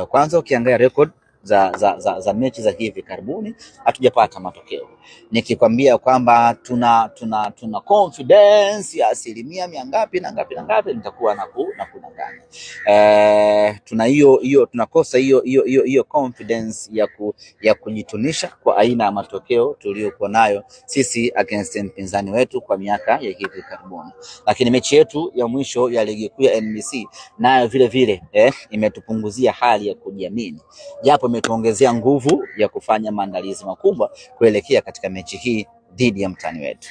Kwanza ukiangalia record za mechi za hivi karibuni hatujapata matokeo. Nikikwambia kwamba tuna confidence ya asilimia mia ngapi na ngapi na ngapi, nitakuwa na kudanganya. Tuna tunakosa hiyo confidence ya kujitunisha kwa aina ya matokeo tuliyokuwa nayo sisi against mpinzani wetu kwa miaka ya hivi karibuni. Lakini mechi yetu ya mwisho ya ligi kuu ya NBC nayo vile vile imetupunguzia hali ya kujiamini, japo imetuongezea nguvu ya kufanya maandalizi makubwa kuelekea katika mechi hii dhidi ya mtani wetu.